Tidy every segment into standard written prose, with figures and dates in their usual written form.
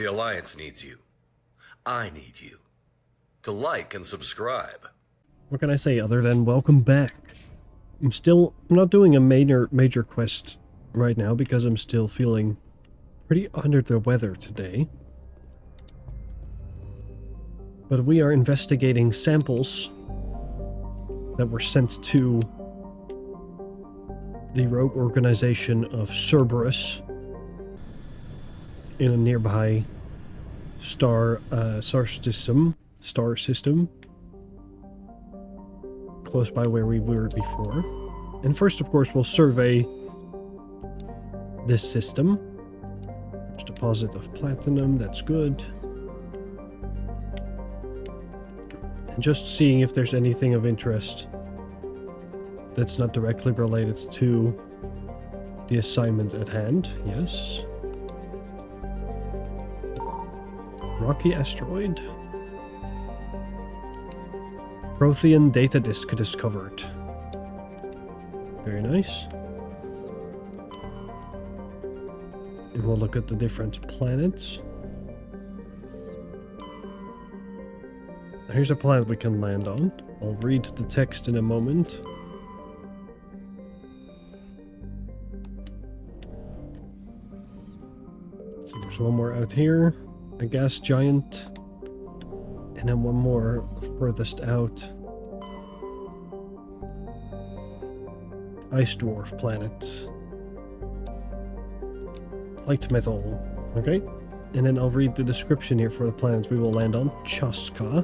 The Alliance needs you. I need you. To like and subscribe. What can I say other than welcome back? I'm not doing a major quest right now because I'm still feeling pretty under the weather today. But we are investigating samples that were sent to the rogue organization of Cerberus in a nearby star system, close by where we were before. And first, of course, we'll survey this system. There's a deposit of platinum, that's good. And just seeing if there's anything of interest that's not directly related to the assignment at hand. Yes. Rocky asteroid. Prothean data disk discovered. Very nice. And we'll look at the different planets. Here's a planet we can land on. I'll read the text in a moment. So there's one more out here. A gas giant. And then one more furthest out. Ice dwarf planet. Light metal. Okay. And then I'll read the description here for the planets we will land on. Chasca.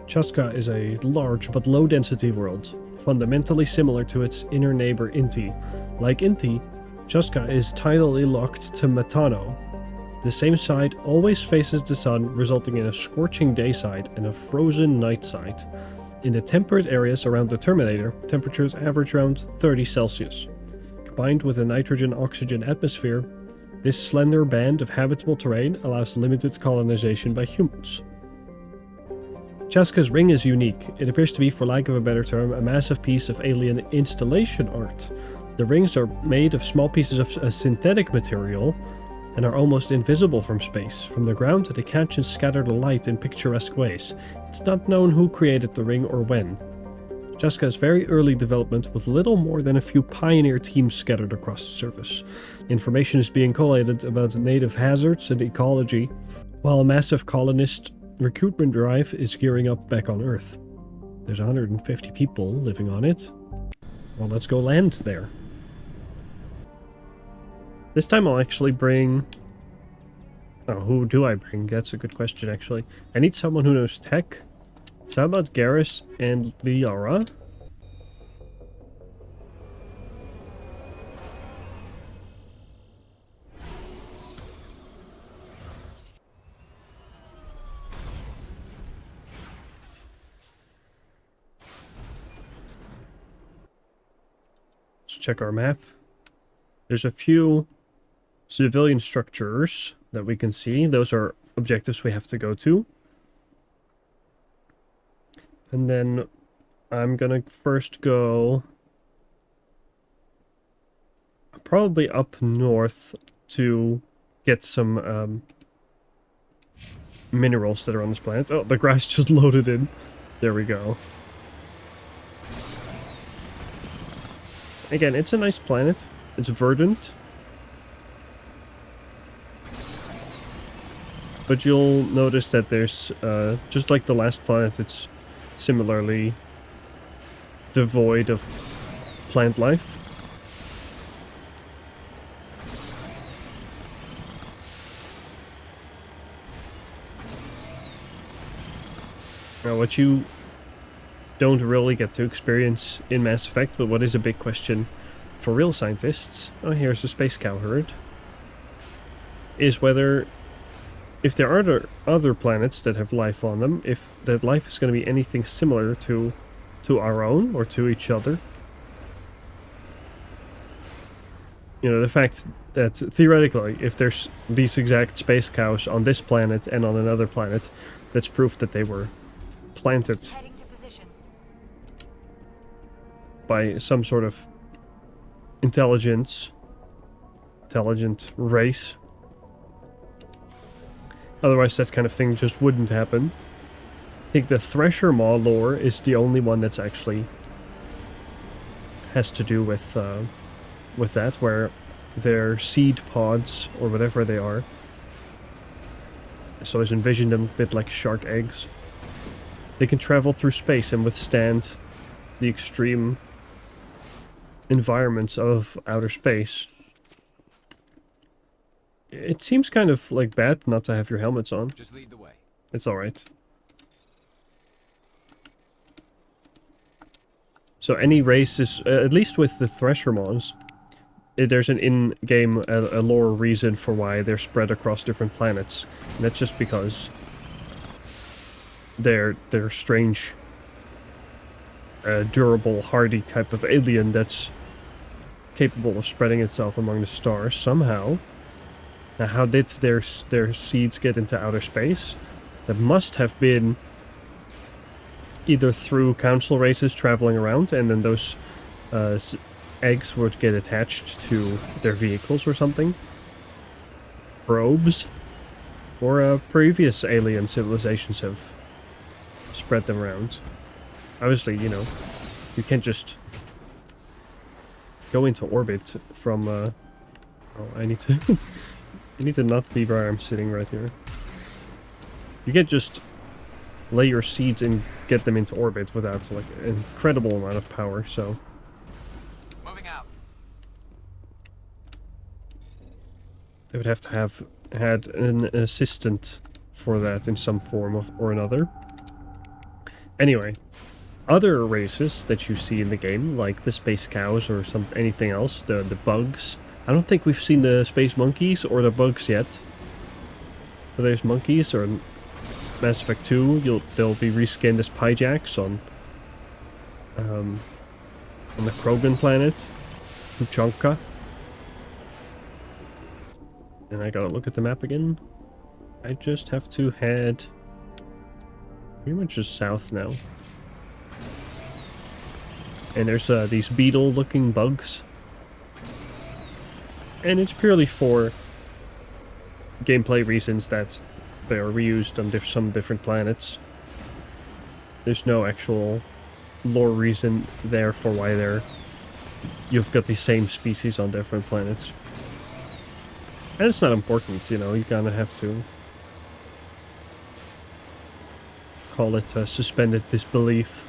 Chasca is a large but low-density world, fundamentally similar to its inner neighbor Inti. Like Inti, Chasca is tidally locked to Matano. The same side always faces the sun, resulting in a scorching day side and a frozen night side. In the temperate areas around the Terminator, temperatures average around 30 Celsius. Combined with a nitrogen-oxygen atmosphere, this slender band of habitable terrain allows limited colonization by humans. Chasca's ring is unique. It appears to be, for lack of a better term, a massive piece of alien installation art. The rings are made of small pieces of a synthetic material and are almost invisible from space. From the ground, they catch and scatter the light in picturesque ways. It's not known who created the ring or when. Chasca is very early development with little more than a few pioneer teams scattered across the surface. Information is being collated about native hazards and ecology, while a massive colonist recruitment drive is gearing up back on Earth. There's 150 people living on it. Well, let's go land there. This time I'll actually bring... Oh, who do I bring? That's a good question, actually. I need someone who knows tech. So how about Garrus and Liara? Let's check our map. There's a few civilian structures that we can see. Those are objectives we have to go to. And then I'm gonna first go probably up north to get some minerals that are on this planet. Oh, the grass just loaded in. There we go. Again, it's a nice planet. It's verdant. But you'll notice that there's, just like the last planet, it's similarly devoid of plant life. Now, what you don't really get to experience in Mass Effect, but what is a big question for real scientists, oh, here's a space cow herd, is whether, if there are other planets that have life on them, if that life is going to be anything similar to our own or to each other. You know, the fact that theoretically, if there's these exact space cows on this planet and on another planet, that's proof that they were planted by some sort of intelligent race. Otherwise that kind of thing just wouldn't happen. I think the Thresher Maw lore is the only one that's actually has to do with that, where their seed pods, or whatever they are. So I envision them a bit like shark eggs. They can travel through space and withstand the extreme environments of outer space. It seems kind of like bad not to have your helmets on. Just lead the way. It's alright. So any race is, at least with the Thresher Maws, there's an in-game a lore reason for why they're spread across different planets. And that's just because they're strange, durable, hardy type of alien that's capable of spreading itself among the stars somehow. Now, how did their seeds get into outer space? That must have been either through council races traveling around, and then those eggs would get attached to their vehicles or something. Probes. Or previous alien civilizations have spread them around. Obviously, you know, you can't just go into orbit from... oh, I need to... I need to not be where I'm sitting right here. You can't just lay your seeds and get them into orbit without, like, an incredible amount of power, so... Moving out. They would have to have had an assistant for that in some form or another. Anyway, other races that you see in the game, like the space cows or anything else, the bugs. I don't think we've seen the space monkeys or the bugs yet. But there's monkeys, or Mass Effect 2, they'll be reskinned as Pyjaks on the Krogan planet, Chasca. And I gotta look at the map again. I just have to head pretty much just south now. And there's these beetle-looking bugs. And it's purely for gameplay reasons that they are reused on some different planets. There's no actual lore reason there for why you've got the same species on different planets. And it's not important, you know, you kind of have to call it suspended disbelief.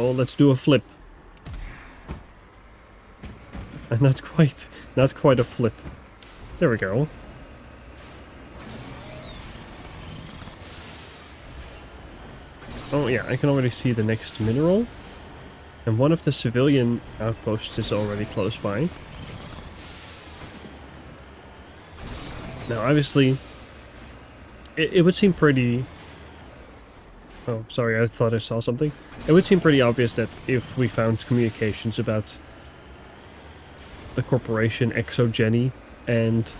Oh, let's do a flip. And not quite a flip. There we go. Oh yeah, I can already see the next mineral. And one of the civilian outposts is already close by. Now, obviously, it would seem pretty... Oh, sorry, I thought I saw something. It would seem pretty obvious that if we found communications about the corporation Exogeny and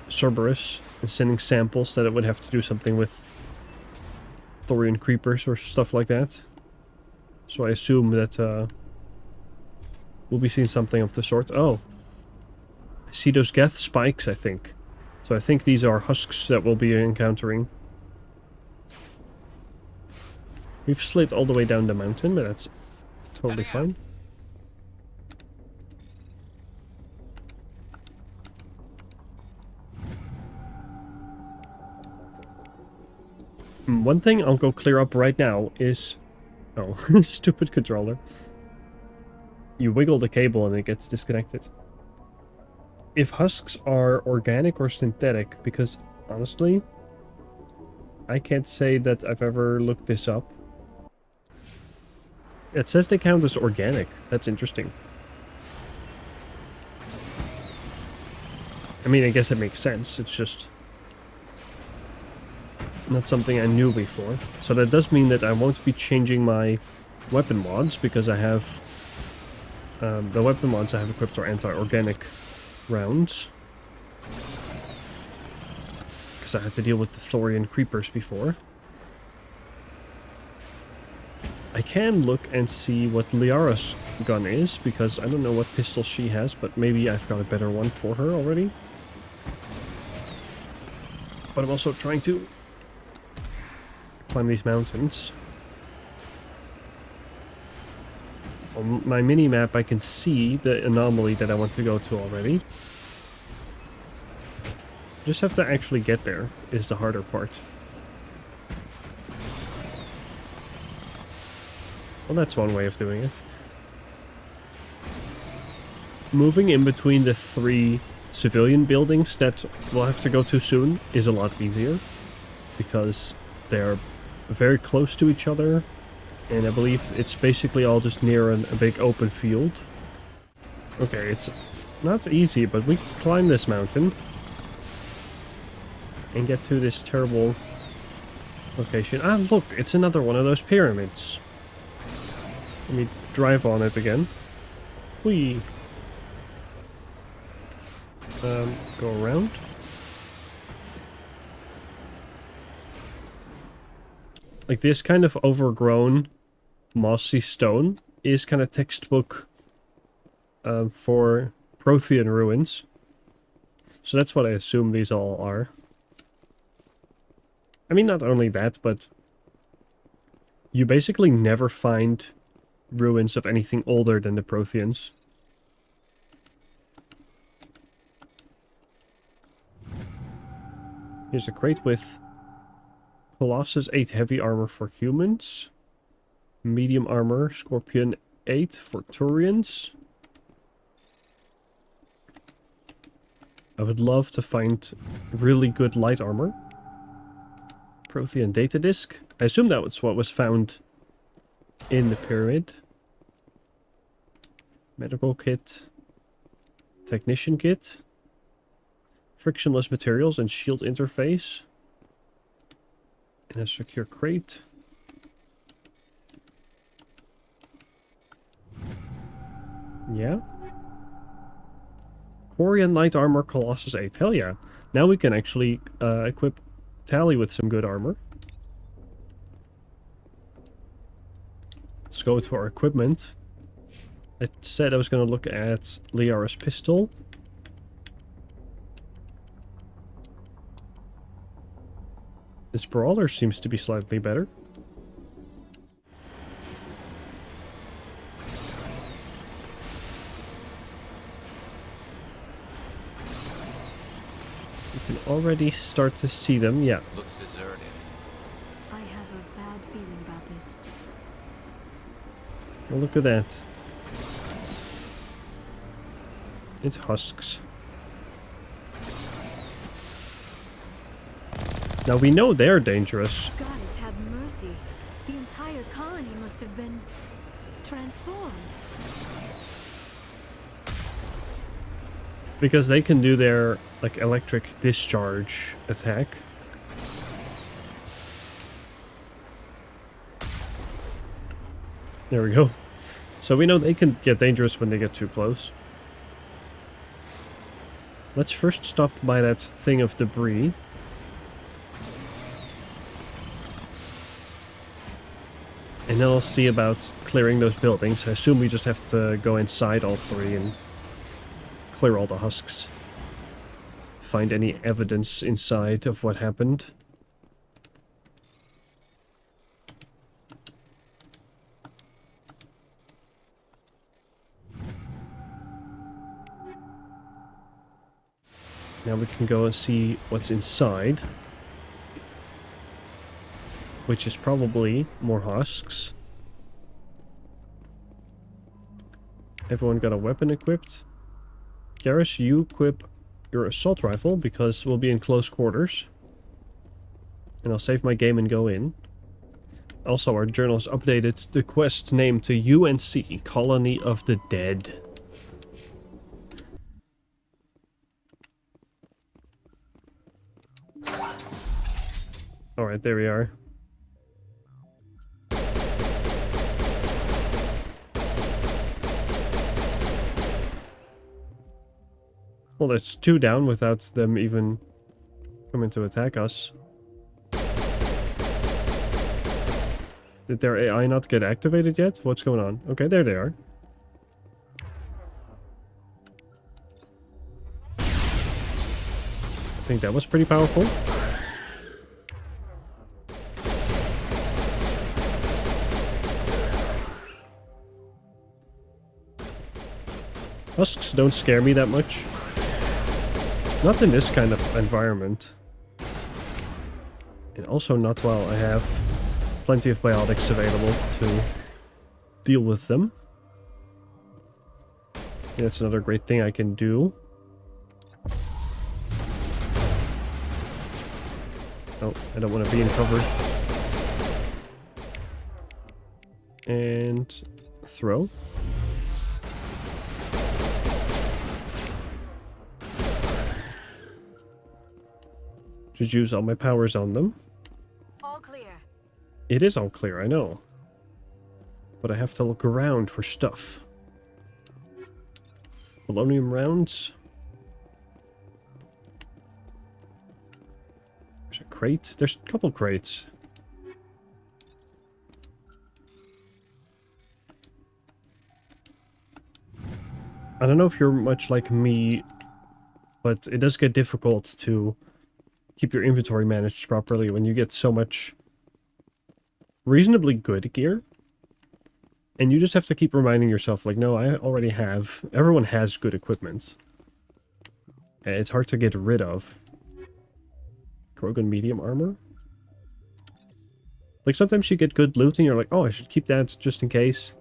Cerberus and sending samples, that it would have to do something with Thorian creepers or stuff like that. So I assume that we'll be seeing something of the sort. Oh, I see those Geth spikes, I think. So I think these are husks that we'll be encountering. We've slid all the way down the mountain, but that's totally fine. One thing I'll go clear up right now is... Oh, stupid controller. You wiggle the cable and it gets disconnected. If husks are organic or synthetic, because honestly, I can't say that I've ever looked this up. It says they count as organic. That's interesting. I mean, I guess it makes sense. It's just not something I knew before. So that does mean that I won't be changing my weapon mods, because I have... the weapon mods I have equipped are anti-organic rounds. Because I had to deal with the Thorian creepers before. I I can look and see what Liara's gun is, because I don't know what pistol she has, but maybe I've got a better one for her already. But I'm also trying to climb these mountains. On my mini-map I can see the anomaly that I want to go to already. Just have to actually get there is the harder part. Well, that's one way of doing it. Moving in between the 3 civilian buildings that we'll have to go to soon is a lot easier, because they're very close to each other, and I believe it's basically all just near a big open field. Okay, it's not easy, but we can climb this mountain and get to this terrible location. Ah, look, it's another one of those pyramids. Let me drive on it again. Whee! Go around. Like, this kind of overgrown, mossy stone is kind of textbook for Prothean ruins. So that's what I assume these all are. I mean, not only that, but you basically never find ruins of anything older than the Protheans. Here's a crate with Colossus 8 heavy armor for humans. Medium armor, Scorpion 8 for Turians. I would love to find really good light armor. Prothean data disk. I assume that was what was found in the pyramid. Medical kit. Technician kit. Frictionless materials and shield interface. And a secure crate. Yeah. Corian light armor Colossus 8. Hell yeah. Now we can actually equip Tally with some good armor. Let's go to our equipment. I said I was going to look at Liara's pistol. This brawler seems to be slightly better. You can already start to see them, yeah. Looks deserted. I have a bad feeling about this. Well, look at that. It's husks. Now we know they're dangerous. Goddess have mercy. The entire colony must have been transformed. Because they can do their, like, electric discharge attack. There we go. So we know they can get dangerous when they get too close. Let's first stop by that thing of debris. And then I'll see about clearing those buildings. I assume we just have to go inside all 3 and clear all the husks. Find any evidence inside of what happened. Now we can go and see what's inside. Which is probably more husks. Everyone got a weapon equipped. Garrus, you equip your assault rifle because we'll be in close quarters. And I'll save my game and go in. Also, our journal has updated the quest name to UNC, Colony of the Dead. Alright, there we are. Well, that's 2 down without them even coming to attack us. Did their AI not get activated yet? What's going on? Okay, there they are. I think that was pretty powerful. Husks don't scare me that much. Not in this kind of environment. And also not while I have plenty of biotics available to deal with them. That's another great thing I can do. Oh, I don't want to be in cover. And throw. Just use all my powers on them. All clear. It is all clear, I know. But I have to look around for stuff. Polonium rounds. There's a crate. There's a couple crates. I don't know if you're much like me, but it does get difficult to keep your inventory managed properly when you get so much reasonably good gear. And you just have to keep reminding yourself, like, no, I already have... Everyone has good equipment. And it's hard to get rid of. Krogan medium armor? Like, sometimes you get good loot and you're like, oh, I should keep that just in case.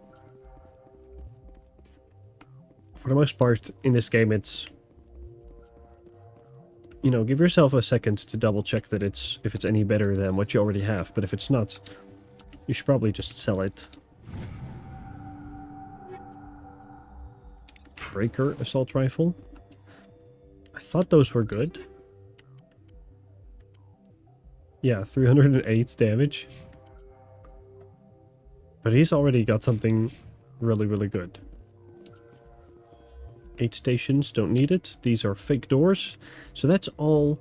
For the most part, in this game, it's... You know, give yourself a second to double check that if it's any better than what you already have. But if it's not, you should probably just sell it. Breaker assault rifle. I thought those were good. Yeah, 308 damage. But he's already got something really, really good. 8 stations, don't need it. These are fake doors. So that's all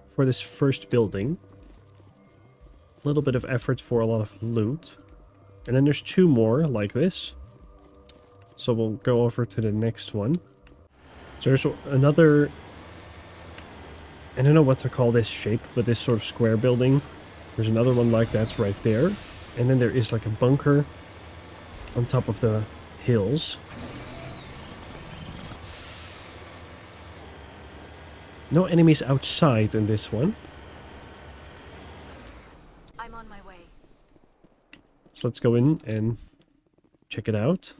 for this first building. A little bit of effort for a lot of loot. And then there's 2 more like this. So we'll go over to the next one. So there's another... I don't know what to call this shape, but this sort of square building. There's another one like that right there. And then there is like a bunker on top of the hills. No enemies outside in this one. I'm on my way. So let's go in and check it out.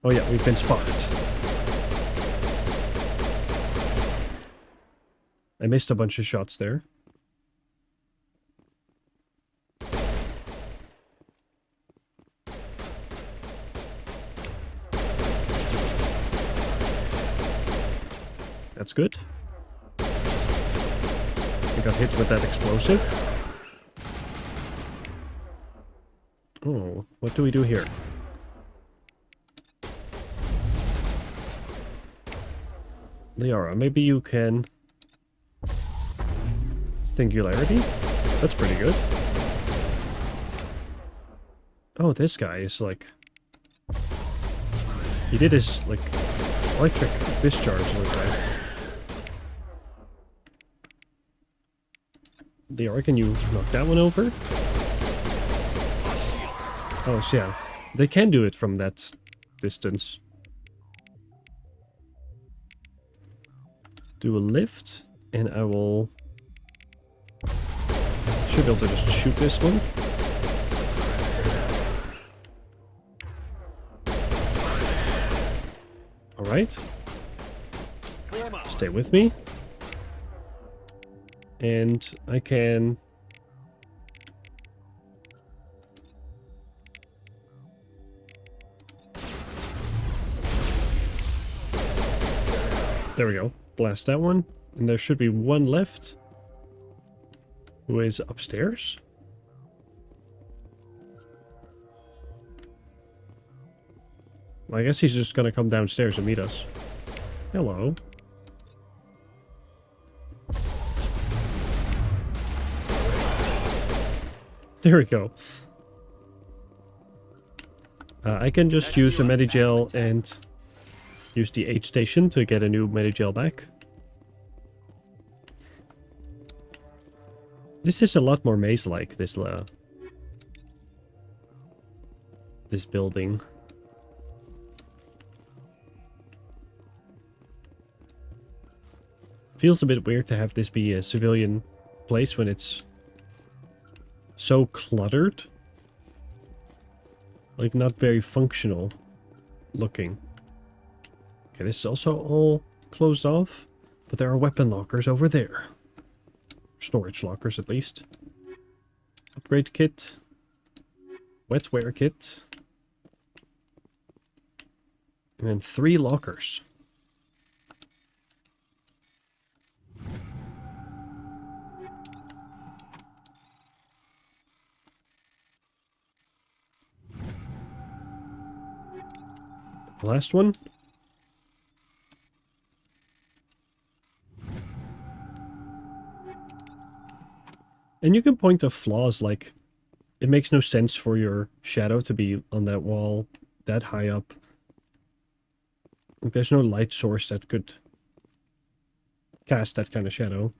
Oh yeah, we've been spotted. I missed a bunch of shots there. That's good. I got hit with that explosive. Oh, what do we do here? Liara, maybe you can... Singularity? That's pretty good. Oh, this guy is like... He did his, like, electric discharge, look like. Liara, can you knock that one over? Oh, so yeah. They can do it from that distance. Do a lift, and I will... Should be able to just shoot this one. Alright. Stay with me. And I can... There we go. Blast that one. And there should be one left. Who is upstairs? Well, I guess he's just gonna come downstairs and meet us. Hello. There we go. I can just use a Medigel and use the H station to get a new Medigel back. This is a lot more maze-like, this building. Feels a bit weird to have this be a civilian place when it's so cluttered. Like, not very functional looking. Okay, this is also all closed off, but there are weapon lockers over there. Storage lockers, at least. Upgrade kit. Wetware kit. And then 3 lockers. The last one. And you can point to flaws, like, it makes no sense for your shadow to be on that wall that high up. Like, there's no light source that could cast that kind of shadow.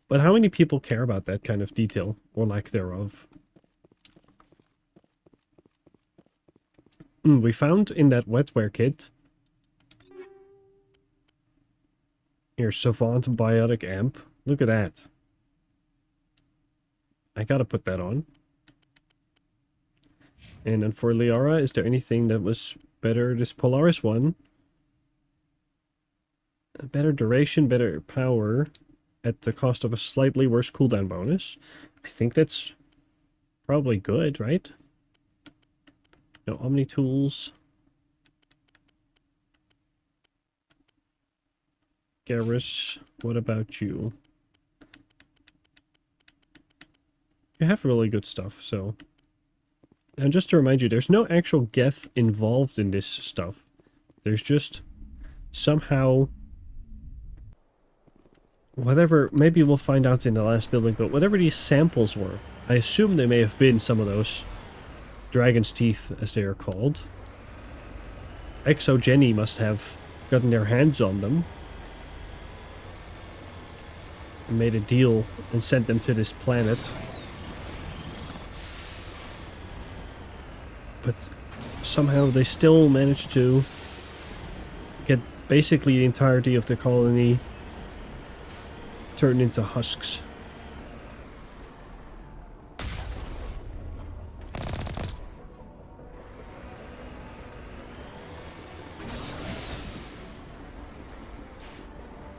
But how many people care about that kind of detail, or lack thereof? We found in that wetware kit... Here, Savant Biotic Amp. Look at that. I gotta put that on. And then for Liara, is there anything that was better? This Polaris one. A better duration, better power, at the cost of a slightly worse cooldown bonus. I think that's probably good, right? No, Omni Tools. Garrus, what about you? You have really good stuff, so... And just to remind you, there's no actual Geth involved in this stuff. There's just somehow... Whatever, maybe we'll find out in the last building, but whatever these samples were, I assume they may have been some of those Dragon's Teeth, as they are called. Exogeny must have gotten their hands on them. And made a deal and sent them to this planet. But somehow they still managed to get basically the entirety of the colony turned into husks.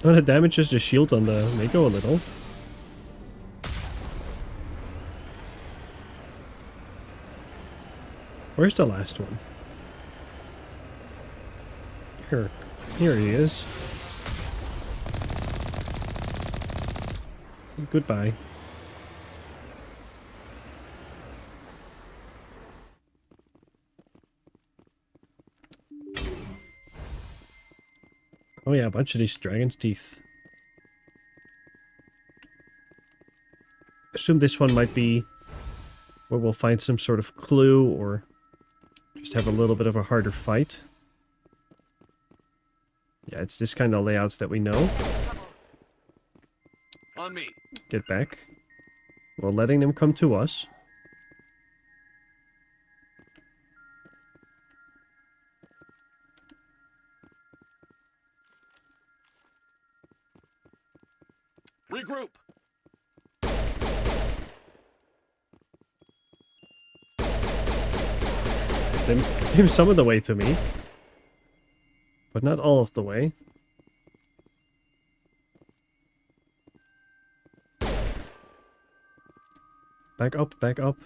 Oh, that damages the shield on the Mako a little. Where's the last one? Here he is. Goodbye. Oh yeah, a bunch of these Dragon's Teeth. I assume this one might be where we'll find some sort of clue or just have a little bit of a harder fight. Yeah, it's this kind of layouts that we know. On me. Get back. We're letting them come to us. Regroup. They came some of the way to me. But not all of the way. Back up, back up.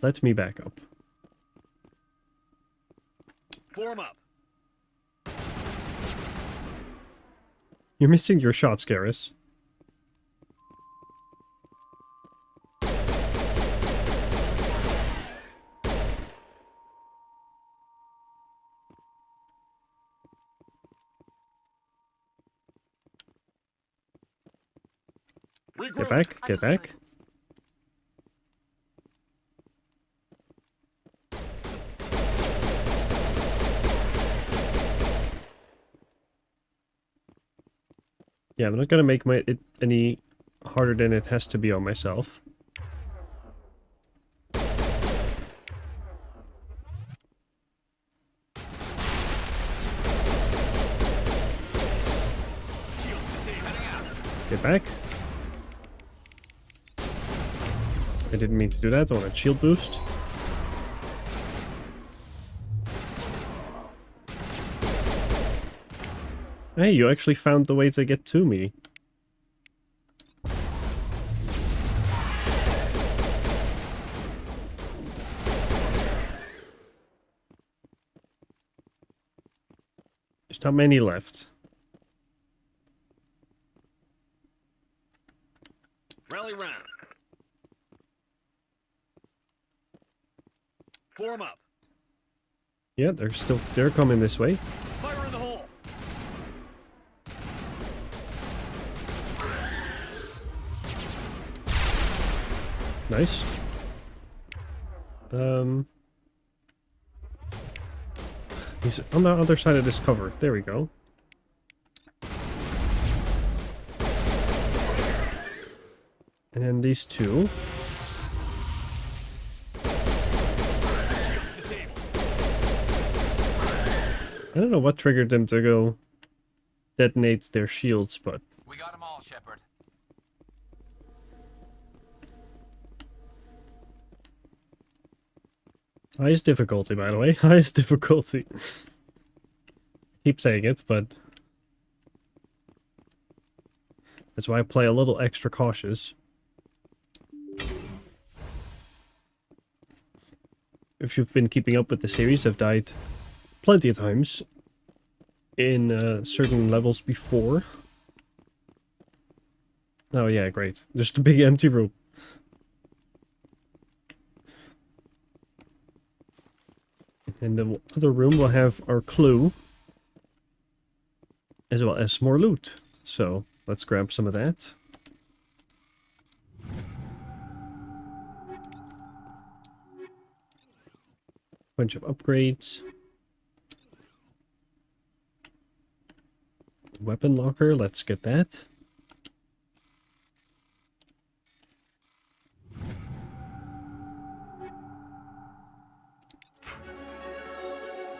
Let me back up. Form up. You're missing your shots, Garrus. Get Regroup. back, get back. Yeah, I'm not gonna make it any harder than it has to be on myself. Get back. I didn't mean to do that. I want a shield boost. Hey, you actually found the way to get to me. There's not many left. Rally round. Form up. Yeah, they're coming this way. Fire in the hole. Nice. He's on the other side of this cover. There we go. And then these two. I don't know what triggered them to go detonate their shields, but... We got them all, Shepard. Highest difficulty, by the way. Highest difficulty. Keep saying it, but... That's why I play a little extra cautious. If you've been keeping up with the series, I've died plenty of times in certain levels before. Oh yeah, great. Just a big empty room. And the other room will have our clue, as well as more loot. So, let's grab some of that. Bunch of upgrades. Weapon locker, let's get that.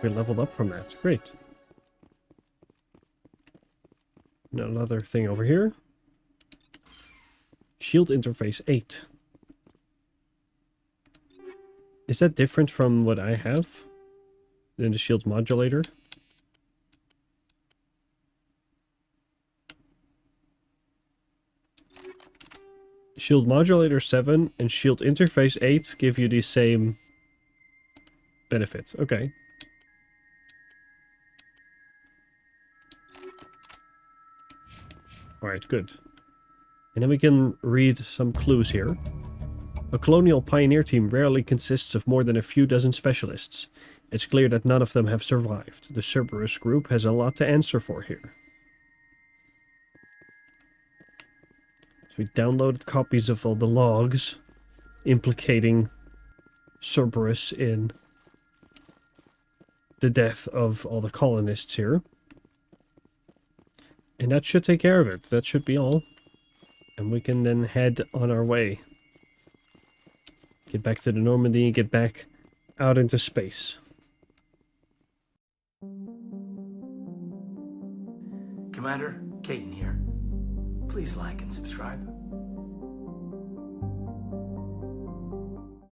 We leveled up from that. Great. Now another thing over here. Shield interface 8. Is that different from what I have? In the shield modulator? Shield modulator 7 and shield interface 8 give you the same benefits. Okay. Alright, good. And then we can read some clues here. A colonial pioneer team rarely consists of more than a few dozen specialists. It's clear that none of them have survived. The Cerberus group has a lot to answer for here. So we downloaded copies of all the logs implicating Cerberus in the death of all the colonists here. And that should take care of it. That should be all. And we can then head on our way. Get back to the Normandy and get back out into space. Commander, Caden here. Please like and subscribe.